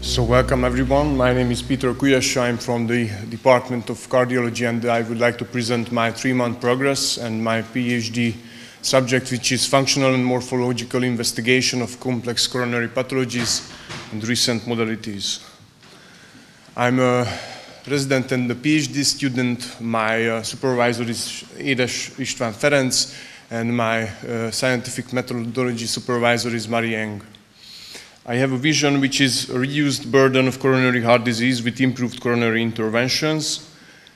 So welcome everyone. My name is Péter Kulyassa. I'm from the Department of Cardiology, and I would like to present my 3-month progress and my PhD subject, which is functional and morphological investigation of complex coronary pathologies and recent modalities. I'm a resident and a PhD student. My supervisor is Édes István Ferenc, and my scientific methodology supervisor is Mari Eng. I have a vision which is a reduced burden of coronary heart disease with improved coronary interventions,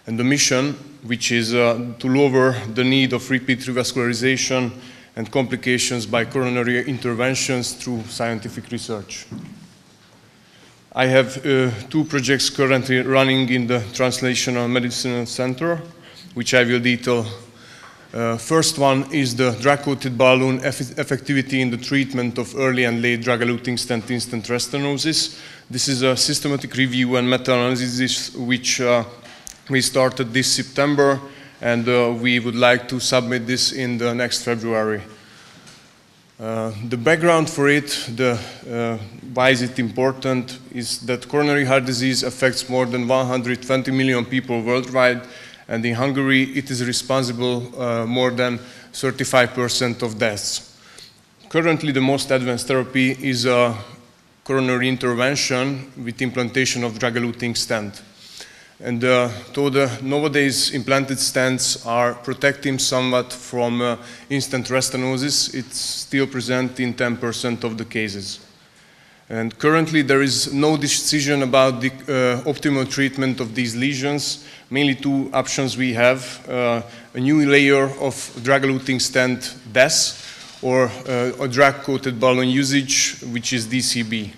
and the mission which is to lower the need of repeat revascularization and complications by coronary interventions through scientific research. I have 2 projects currently running in the Translational Medicinal Center, which I will detail. First one is the drug-coated balloon effectivity in the treatment of early and late drug-eluting stent in-stent restenosis. This is a systematic review and meta-analysis which we started this September, and we would like to submit this in the next February. The background for it, why is it important, is that coronary heart disease affects more than 120 million people worldwide, and in Hungary it is responsible more than 35% of deaths. Currently the most advanced therapy is a coronary intervention with implantation of drug-eluting stent. And though the nowadays implanted stents are protecting somewhat from in-stent restenosis, it's still present in 10% of the cases. And currently there is no decision about the optimal treatment of these lesions. Mainly 2 options we have: a new layer of drug-eluting stent DES, or a drug-coated balloon usage, which is DCB.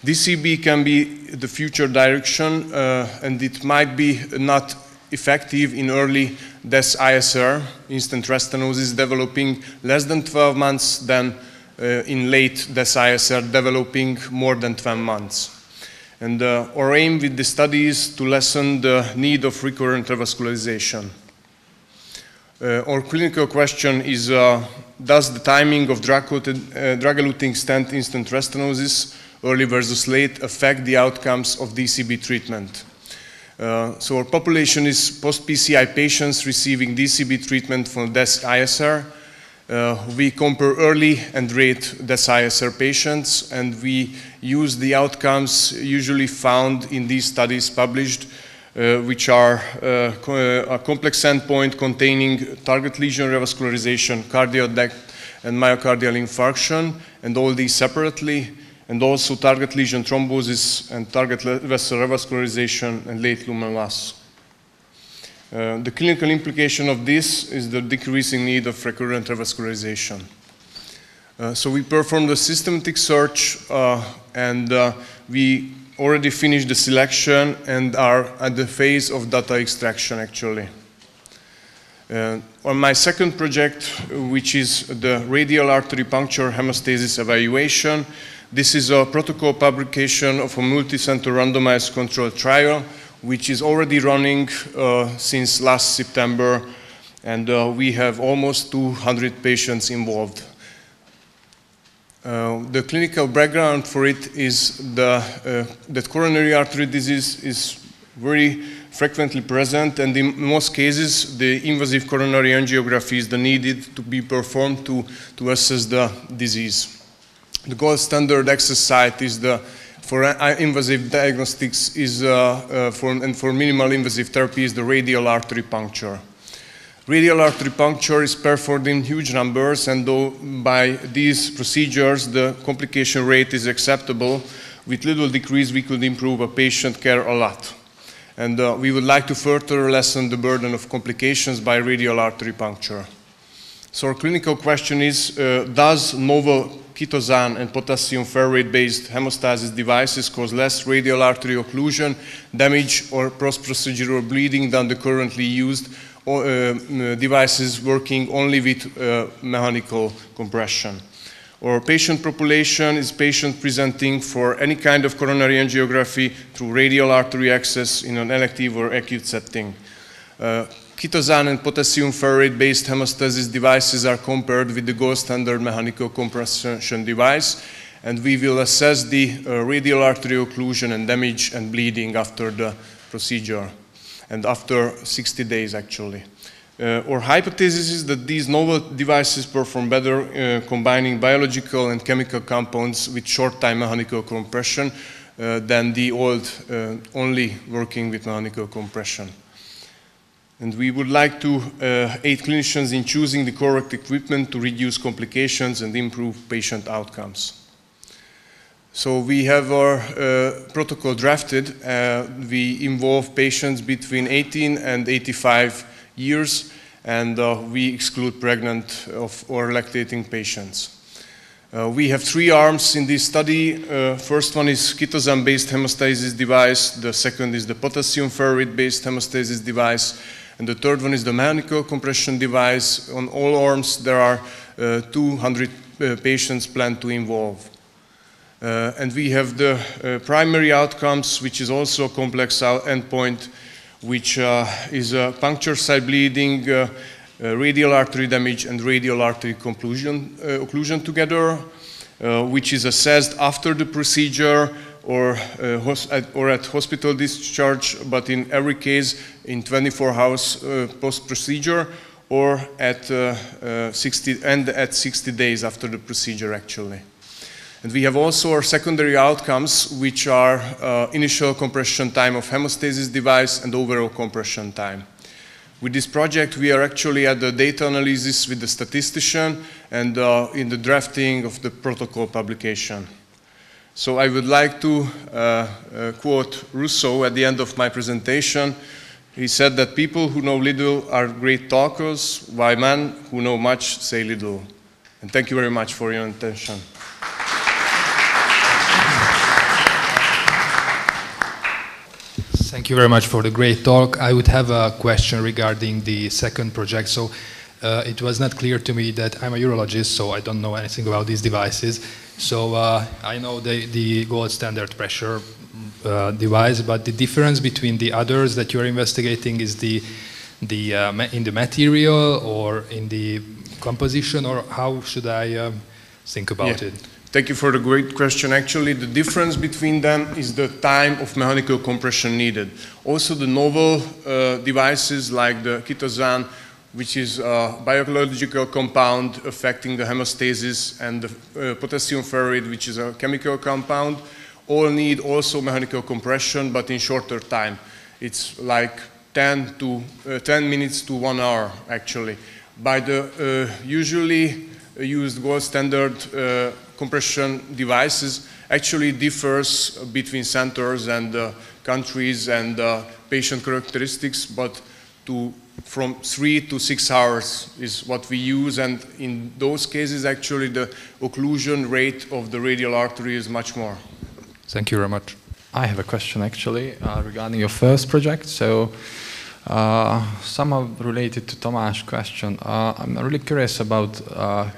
DCB can be the future direction, and it might be not effective in early DES ISR, in-stent restenosis, developing less than 12 months than in late DES ISR, developing more than 12 months. And our aim with the study is to lessen the need of recurrent revascularization. Our clinical question is, does the timing of drug-eluting stent in-stent restenosis, early versus late, affect the outcomes of DCB treatment? So our population is post-PCI patients receiving DCB treatment from DES ISR. We compare early and late DES ISR patients, and we use the outcomes usually found in these studies published, which are a complex endpoint containing target lesion revascularization, cardiac death, and myocardial infarction, and all these separately, and also target lesion thrombosis and target vessel revascularization and late lumen loss. The clinical implication of this is the decreasing need of recurrent revascularization. So we performed a systematic search, and we already finished the selection and are at the phase of data extraction, actually. On my second project, which is the Radial artery puncture hemostasis evaluation, this is a protocol publication of a multi-center randomized controlled trial, which is already running since last September, and we have almost 200 patients involved. The clinical background for it is that coronary artery disease is very frequently present, and in most cases the invasive coronary angiography is needed to be performed to assess the disease. The gold standard access site is for invasive diagnostics and for minimal invasive therapy is the radial artery puncture. Radial artery puncture is performed in huge numbers, and though by these procedures the complication rate is acceptable, with little decrease we could improve a patient care a lot. And we would like to further lessen the burden of complications by radial artery puncture. So our clinical question is, does novel chitosan and potassium ferrate-based hemostasis devices cause less radial artery occlusion, damage, or post-procedural bleeding than the currently used devices working only with mechanical compression? Our patient population is patients presenting for any kind of coronary angiography through radial artery access in an elective or acute setting. Chitosan and potassium ferrate-based hemostasis devices are compared with the gold standard mechanical compression device, and we will assess the radial artery occlusion and damage and bleeding after the procedure, and after 60 days actually. Our hypothesis is that these novel devices perform better combining biological and chemical compounds with short-time mechanical compression than the old only working with mechanical compression. And we would like to aid clinicians in choosing the correct equipment to reduce complications and improve patient outcomes. So we have our protocol drafted. We involve patients between 18 and 85 years, and we exclude pregnant or lactating patients. We have 3 arms in this study. First one is ketosane-based hemostasis device. The second is the potassium ferrite-based hemostasis device. And the third one is the mechanical compression device. On all arms, there are 200 patients planned to involve. And we have the primary outcomes, which is also a complex endpoint, which is puncture site bleeding, radial artery damage, and radial artery occlusion together, which is assessed after the procedure or at hospital discharge, but in every case in 24 hours post-procedure, or at 60 days after the procedure actually. And we have also our secondary outcomes, which are initial compression time of hemostasis device and overall compression time. With this project, we are actually at the data analysis with the statistician and in the drafting of the protocol publication. So I would like to quote Rousseau at the end of my presentation. He said that people who know little are great talkers, while men who know much say little. And thank you very much for your attention. Thank you very much for the great talk. I would have a question regarding the second project. So it was not clear to me that I'm a urologist, so I don't know anything about these devices. So I know the gold standard pressure device, but the difference between the others that you're investigating is in the material or in the composition, or how should I think about it? Thank you for the great question. Actually, the difference between them is the time of mechanical compression needed. Also, the novel devices like the ketosane, which is a biological compound affecting the hemostasis, and the potassium ferrite, which is a chemical compound, all need also mechanical compression, but in shorter time. It's like 10 minutes to 1 hour, actually. By the usually used gold standard compression devices actually differs between centers and countries and patient characteristics, but from 3 to 6 hours is what we use, and in those cases actually the occlusion rate of the radial artery is much more. Thank you very much. I have a question actually regarding your first project. So somehow related to Tamás' question, I'm really curious about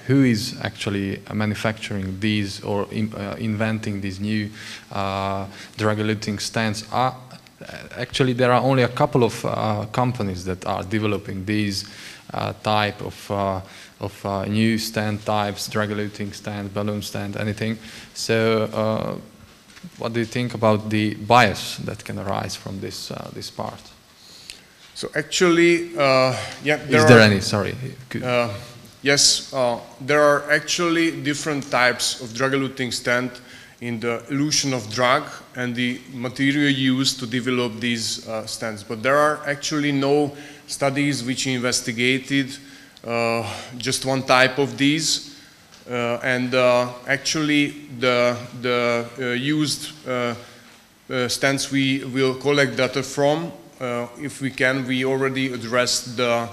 who is actually manufacturing these or inventing these new drug-eluting stents. Actually, there are only a couple of companies that are developing these type of new stent types, drug-eluting stent, balloon stent, anything. So what do you think about the bias that can arise from this part? So actually, is there any? Sorry. Yes, there are actually different types of drug-eluting stent in the elution of drug and the material used to develop these stents. But there are actually no studies which investigated just one type of these. Actually, the used stents we will collect data from. If we can, we already addressed the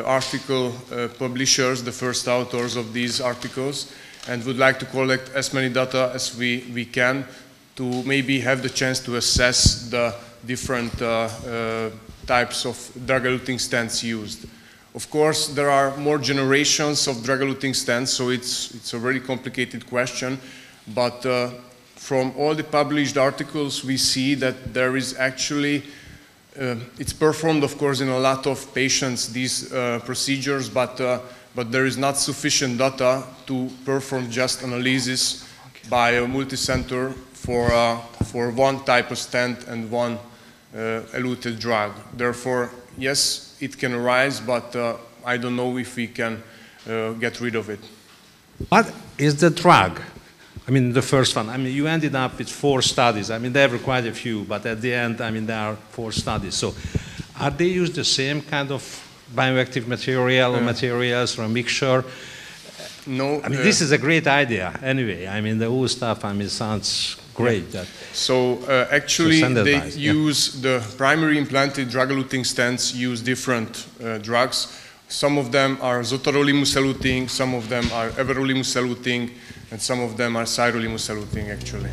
article publishers, the first authors of these articles, and would like to collect as many data as we can to maybe have the chance to assess the different types of drug-eluting stents used. Of course, there are more generations of drug-eluting stents, so it's a very complicated question, but from all the published articles, we see that there is actually, it's performed, of course, in a lot of patients, these procedures, but but there is not sufficient data to perform just analysis by a multi-center for one type of stent and one eluted drug. Therefore, yes, it can arise, but I don't know if we can get rid of it. What is the drug? I mean, the first one. I mean, you ended up with 4 studies. I mean, there were quite a few, but at the end, I mean, there are 4 studies. So, are they used the same kind of bioactive material or materials or a mixture? No. I mean, this is a great idea. Anyway, I mean, the whole stuff. I mean, sounds great. Yeah. So actually, they use the primary implanted drug-eluting stents. Use different drugs. Some of them are zotarolimus-eluting, some of them are everolimus-eluting, and some of them are sirolimus-eluting, actually.